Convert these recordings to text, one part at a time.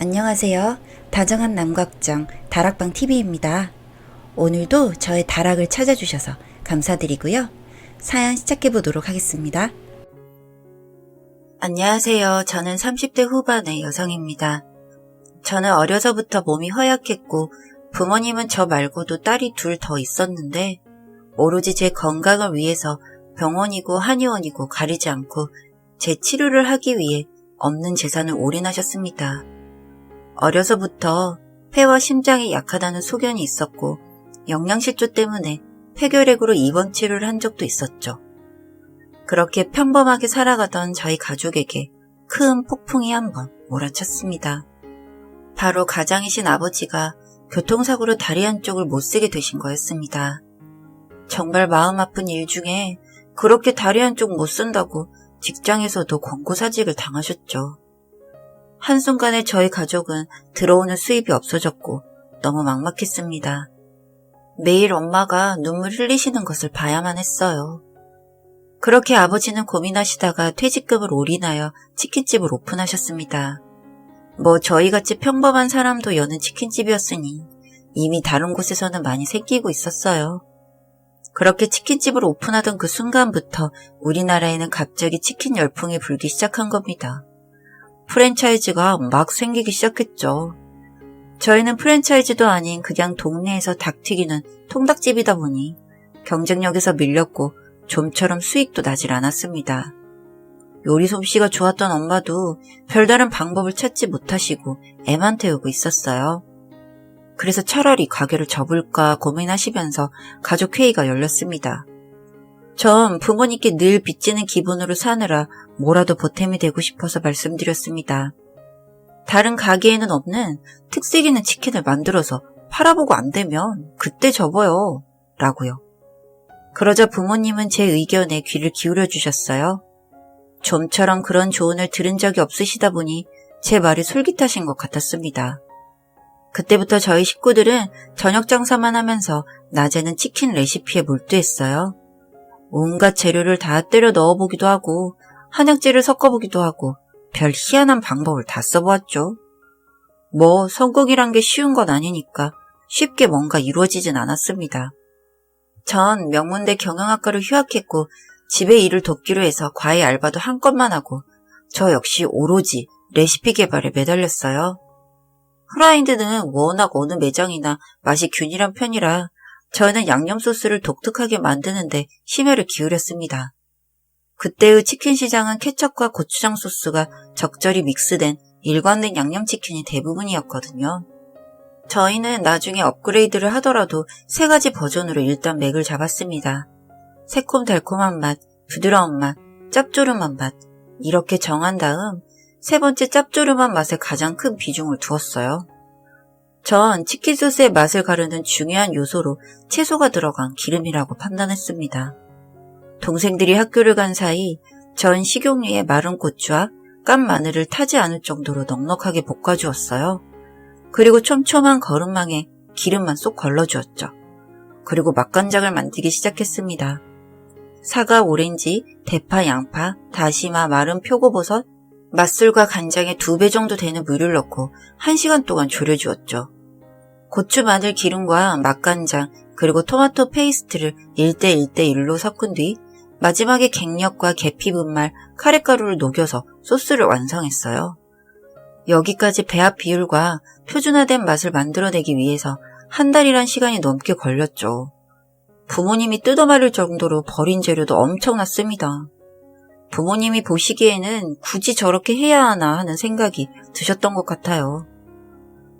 안녕하세요. 다정한 남각정 다락방TV입니다. 오늘도 저의 다락을 찾아주셔서 감사드리고요. 사연 시작해보도록 하겠습니다. 안녕하세요. 저는 30대 후반의 여성입니다. 저는 어려서부터 몸이 허약했고 부모님은 저 말고도 딸이 둘 더 있었는데 오로지 제 건강을 위해서 병원이고 한의원이고 가리지 않고 제 치료를 하기 위해 없는 재산을 올인하셨습니다. 어려서부터 폐와 심장이 약하다는 소견이 있었고 영양실조 때문에 폐결핵으로 입원 치료를 한 적도 있었죠. 그렇게 평범하게 살아가던 저희 가족에게 큰 폭풍이 한번 몰아쳤습니다. 바로 가장이신 아버지가 교통사고로 다리 한쪽을 못 쓰게 되신 거였습니다. 정말 마음 아픈 일 중에 그렇게 다리 한쪽 못 쓴다고 직장에서도 권고사직을 당하셨죠. 한순간에 저희 가족은 들어오는 수입이 없어졌고 너무 막막했습니다. 매일 엄마가 눈물 흘리시는 것을 봐야만 했어요. 그렇게 아버지는 고민하시다가 퇴직금을 올인하여 치킨집을 오픈하셨습니다. 저희같이 평범한 사람도 여는 치킨집이었으니 이미 다른 곳에서는 많이 생기고 있었어요. 그렇게 치킨집을 오픈하던 그 순간부터 우리나라에는 갑자기 치킨 열풍이 불기 시작한 겁니다. 프랜차이즈가 막 생기기 시작했죠. 저희는 프랜차이즈도 아닌 그냥 동네에서 닭 튀기는 통닭집이다 보니 경쟁력에서 밀렸고 좀처럼 수익도 나질 않았습니다. 요리 솜씨가 좋았던 엄마도 별다른 방법을 찾지 못하시고 애만 태우고 있었어요. 그래서 차라리 가게를 접을까 고민하시면서 가족회의가 열렸습니다. 전 부모님께 늘 빚지는 기분으로 사느라 뭐라도 보탬이 되고 싶어서 말씀드렸습니다. 다른 가게에는 없는 특색 있는 치킨을 만들어서 팔아보고 안 되면 그때 접어요. 라고요. 그러자 부모님은 제 의견에 귀를 기울여 주셨어요. 좀처럼 그런 조언을 들은 적이 없으시다 보니 제 말이 솔깃하신 것 같았습니다. 그때부터 저희 식구들은 저녁 장사만 하면서 낮에는 치킨 레시피에 몰두했어요. 온갖 재료를 다 때려 넣어보기도 하고 한약재를 섞어보기도 하고 별 희한한 방법을 다 써보았죠. 성공이란 게 쉬운 건 아니니까 쉽게 뭔가 이루어지진 않았습니다. 전 명문대 경영학과를 휴학했고 집에 일을 돕기로 해서 과외 알바도 한 건만 하고 저 역시 오로지 레시피 개발에 매달렸어요. 후라이드는 워낙 어느 매장이나 맛이 균일한 편이라 저는 양념 소스를 독특하게 만드는데 심혈을 기울였습니다. 그때의 치킨 시장은 케첩과 고추장 소스가 적절히 믹스된 일관된 양념치킨이 대부분이었거든요. 저희는 나중에 업그레이드를 하더라도 3가지 버전으로 일단 맥을 잡았습니다. 새콤달콤한 맛, 부드러운 맛, 짭조름한 맛 이렇게 정한 다음 3번째 짭조름한 맛에 가장 큰 비중을 두었어요. 전 치킨 소스의 맛을 가르는 중요한 요소로 채소가 들어간 기름이라고 판단했습니다. 동생들이 학교를 간 사이 전 식용유에 마른 고추와 깐 마늘을 타지 않을 정도로 넉넉하게 볶아주었어요. 그리고 촘촘한 거름망에 기름만 쏙 걸러주었죠. 그리고 맛간장을 만들기 시작했습니다. 사과, 오렌지, 대파, 양파, 다시마, 마른 표고버섯, 맛술과 간장에 2배 정도 되는 물을 넣고 1시간 동안 졸여주었죠. 고추, 마늘, 기름과 맛간장, 그리고 토마토 페이스트를 1대1대1로 섞은 뒤 마지막에 갱년과 계피 분말, 카레가루를 녹여서 소스를 완성했어요. 여기까지 배합 비율과 표준화된 맛을 만들어내기 위해서 한 달이란 시간이 넘게 걸렸죠. 부모님이 뜯어말릴 정도로 버린 재료도 엄청났습니다. 부모님이 보시기에는 굳이 저렇게 해야 하나 하는 생각이 드셨던 것 같아요.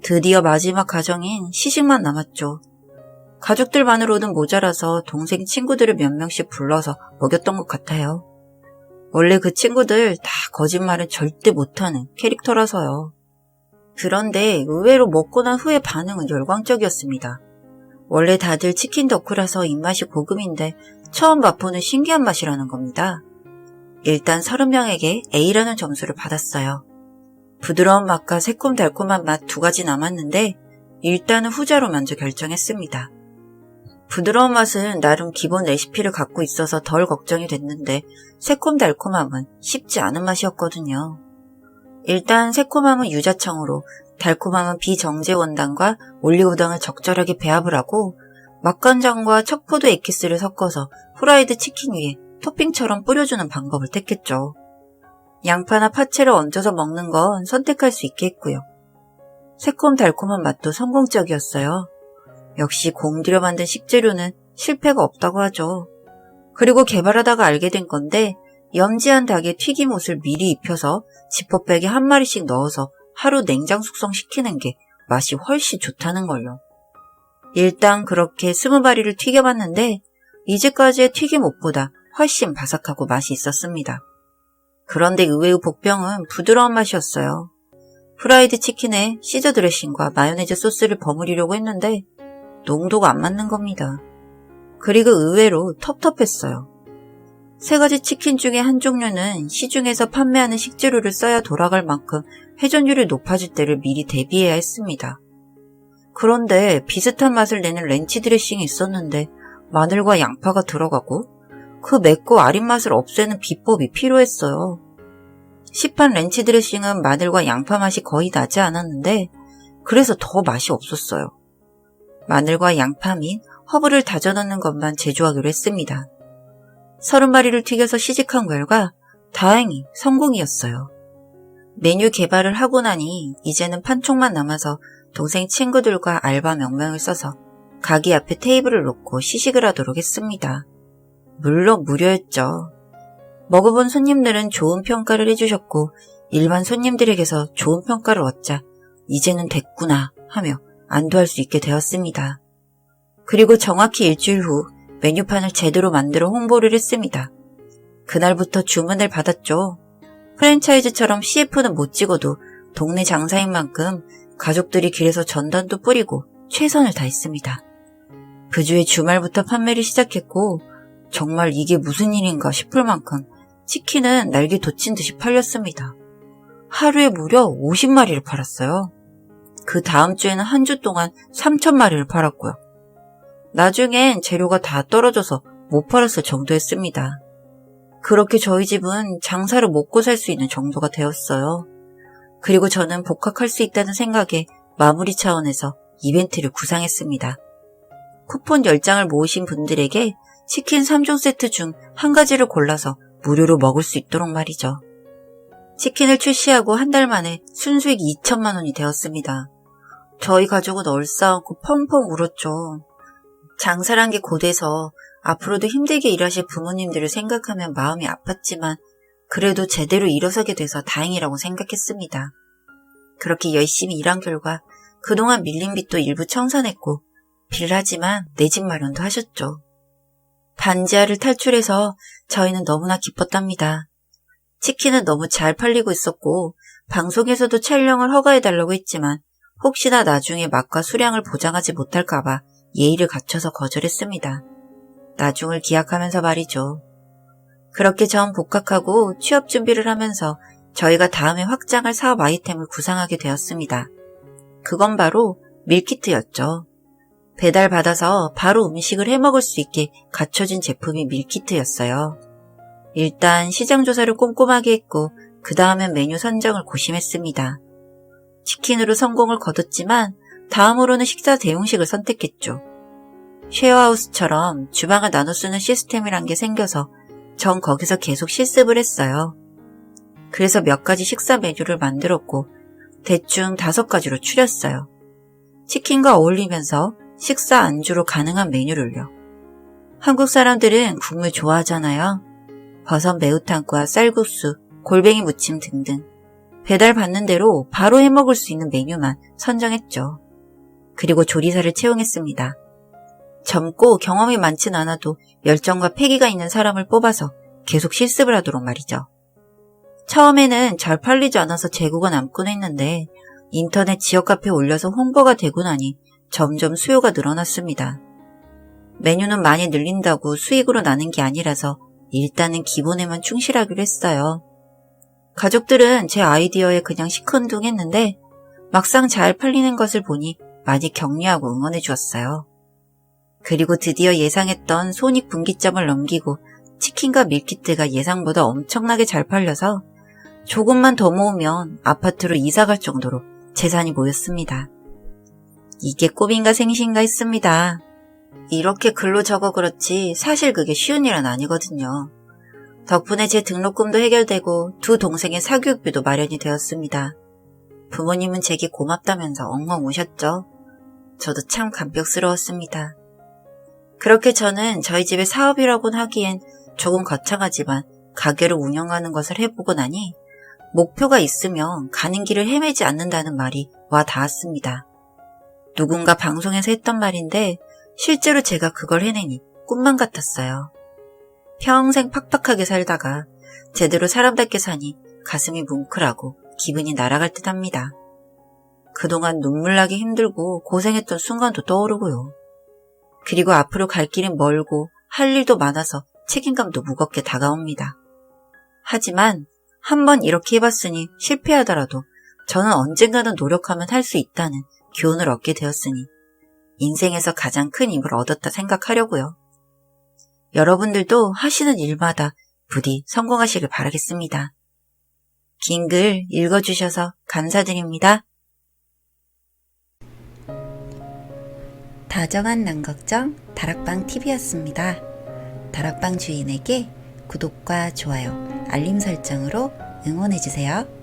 드디어 마지막 과정인 시식만 남았죠. 가족들만으로는 모자라서 동생 친구들을 몇 명씩 불러서 먹였던 것 같아요. 원래 그 친구들 다 거짓말을 절대 못하는 캐릭터라서요. 그런데 의외로 먹고 난 후의 반응은 열광적이었습니다. 원래 다들 치킨 덕후라서 입맛이 고급인데 처음 맛보는 신기한 맛이라는 겁니다. 일단 30명에게 A라는 점수를 받았어요. 부드러운 맛과 새콤달콤한 맛 2가지 남았는데 일단은 후자로 먼저 결정했습니다. 부드러운 맛은 나름 기본 레시피를 갖고 있어서 덜 걱정이 됐는데 새콤달콤함은 쉽지 않은 맛이었거든요. 일단 새콤함은 유자청으로, 달콤함은 비정제 원당과 올리고당을 적절하게 배합을 하고 맛간장과 척포도 에키스를 섞어서 후라이드 치킨 위에 토핑처럼 뿌려주는 방법을 택했죠. 양파나 파채를 얹어서 먹는 건 선택할 수 있게 했고요. 새콤달콤한 맛도 성공적이었어요. 역시 공들여 만든 식재료는 실패가 없다고 하죠. 그리고 개발하다가 알게 된 건데 염지한 닭의 튀김옷을 미리 입혀서 지퍼백에 한 마리씩 넣어서 하루 냉장 숙성시키는 게 맛이 훨씬 좋다는 걸요. 일단 그렇게 20마리를 튀겨봤는데 이제까지의 튀김옷보다 훨씬 바삭하고 맛이 있었습니다. 그런데 의외의 복병은 부드러운 맛이었어요. 프라이드 치킨에 시저 드레싱과 마요네즈 소스를 버무리려고 했는데 농도가 안 맞는 겁니다. 그리고 의외로 텁텁했어요. 3가지 치킨 중에 한 종류는 시중에서 판매하는 식재료를 써야 돌아갈 만큼 회전율이 높아질 때를 미리 대비해야 했습니다. 그런데 비슷한 맛을 내는 렌치 드레싱이 있었는데 마늘과 양파가 들어가고 그 맵고 아린 맛을 없애는 비법이 필요했어요. 시판 렌치 드레싱은 마늘과 양파 맛이 거의 나지 않았는데 그래서 더 맛이 없었어요. 마늘과 양파 및 허브를 다져 넣는 것만 제조하기로 했습니다. 30마리를 튀겨서 시식한 결과 다행히 성공이었어요. 메뉴 개발을 하고 나니 이제는 판촉만 남아서 동생 친구들과 알바 명명을 써서 가게 앞에 테이블을 놓고 시식을 하도록 했습니다. 물론 무료였죠. 먹어본 손님들은 좋은 평가를 해주셨고 일반 손님들에게서 좋은 평가를 얻자 이제는 됐구나 하며 안도할 수 있게 되었습니다. 그리고 정확히 일주일 후 메뉴판을 제대로 만들어 홍보를 했습니다. 그날부터 주문을 받았죠. 프랜차이즈처럼 CF는 못 찍어도 동네 장사인 만큼 가족들이 길에서 전단도 뿌리고 최선을 다했습니다. 그 주에 주말부터 판매를 시작했고 정말 이게 무슨 일인가 싶을 만큼 치킨은 날개 돋친 듯이 팔렸습니다. 하루에 무려 50마리를 팔았어요. 그 다음 주에는 한 주 동안 3,000마리를 팔았고요. 나중엔 재료가 다 떨어져서 못 팔았을 정도였습니다. 그렇게 저희 집은 장사를 먹고 살 수 있는 정도가 되었어요. 그리고 저는 복학할 수 있다는 생각에 마무리 차원에서 이벤트를 구상했습니다. 쿠폰 10장을 모으신 분들에게 치킨 3종 세트 중 한 가지를 골라서 무료로 먹을 수 있도록 말이죠. 치킨을 출시하고 한 달 만에 순수익 2천만 원이 되었습니다. 저희 가족은 얼싸안고 펑펑 울었죠. 장사란 게 고돼서 앞으로도 힘들게 일하실 부모님들을 생각하면 마음이 아팠지만 그래도 제대로 일어서게 돼서 다행이라고 생각했습니다. 그렇게 열심히 일한 결과 그동안 밀린 빚도 일부 청산했고 빌라지만 내 집 마련도 하셨죠. 반지하를 탈출해서 저희는 너무나 기뻤답니다. 치킨은 너무 잘 팔리고 있었고 방송에서도 촬영을 허가해달라고 했지만 혹시나 나중에 맛과 수량을 보장하지 못할까봐 예의를 갖춰서 거절했습니다. 나중을 기약하면서 말이죠. 그렇게 전 복학하고 취업 준비를 하면서 저희가 다음에 확장할 사업 아이템을 구상하게 되었습니다. 그건 바로 밀키트였죠. 배달받아서 바로 음식을 해먹을 수 있게 갖춰진 제품이 밀키트였어요. 일단 시장 조사를 꼼꼼하게 했고 그 다음엔 메뉴 선정을 고심했습니다. 치킨으로 성공을 거뒀지만 다음으로는 식사 대용식을 선택했죠. 쉐어하우스처럼 주방을 나눠 쓰는 시스템이란 게 생겨서 전 거기서 계속 실습을 했어요. 그래서 몇 가지 식사 메뉴를 만들었고 대충 5가지로 추렸어요. 치킨과 어울리면서 식사 안주로 가능한 메뉴를요. 한국 사람들은 국물 좋아하잖아요. 버섯 매운탕과 쌀국수, 골뱅이 무침 등등. 배달 받는 대로 바로 해먹을 수 있는 메뉴만 선정했죠. 그리고 조리사를 채용했습니다. 젊고 경험이 많진 않아도 열정과 패기가 있는 사람을 뽑아서 계속 실습을 하도록 말이죠. 처음에는 잘 팔리지 않아서 재고가 남곤 했는데 인터넷 지역 카페에 올려서 홍보가 되고 나니 점점 수요가 늘어났습니다. 메뉴는 많이 늘린다고 수익으로 나는 게 아니라서 일단은 기본에만 충실하기로 했어요. 가족들은 제 아이디어에 그냥 시큰둥했는데 막상 잘 팔리는 것을 보니 많이 격려하고 응원해 주었어요. 그리고 드디어 예상했던 손익분기점을 넘기고 치킨과 밀키트가 예상보다 엄청나게 잘 팔려서 조금만 더 모으면 아파트로 이사갈 정도로 재산이 모였습니다. 이게 꿈인가 생신가 했습니다. 이렇게 글로 적어 그렇지 사실 그게 쉬운 일은 아니거든요. 덕분에 제 등록금도 해결되고 두 동생의 사교육비도 마련이 되었습니다. 부모님은 제게 고맙다면서 엉엉 우셨죠. 저도 참 감격스러웠습니다. 그렇게 저는 저희 집의 사업이라고는 하기엔 조금 거창하지만 가게를 운영하는 것을 해보고 나니 목표가 있으면 가는 길을 헤매지 않는다는 말이 와 닿았습니다. 누군가 방송에서 했던 말인데 실제로 제가 그걸 해내니 꿈만 같았어요. 평생 팍팍하게 살다가 제대로 사람답게 사니 가슴이 뭉클하고 기분이 날아갈 듯 합니다. 그동안 눈물나게 힘들고 고생했던 순간도 떠오르고요. 그리고 앞으로 갈 길은 멀고 할 일도 많아서 책임감도 무겁게 다가옵니다. 하지만 한번 이렇게 해봤으니 실패하더라도 저는 언젠가는 노력하면 할 수 있다는 교훈을 얻게 되었으니 인생에서 가장 큰 힘을 얻었다 생각하려고요. 여러분들도 하시는 일마다 부디 성공하시길 바라겠습니다. 긴 글 읽어주셔서 감사드립니다. 다정한 남걱정 다락방TV였습니다. 다락방 주인에게 구독과 좋아요, 알림 설정으로 응원해주세요.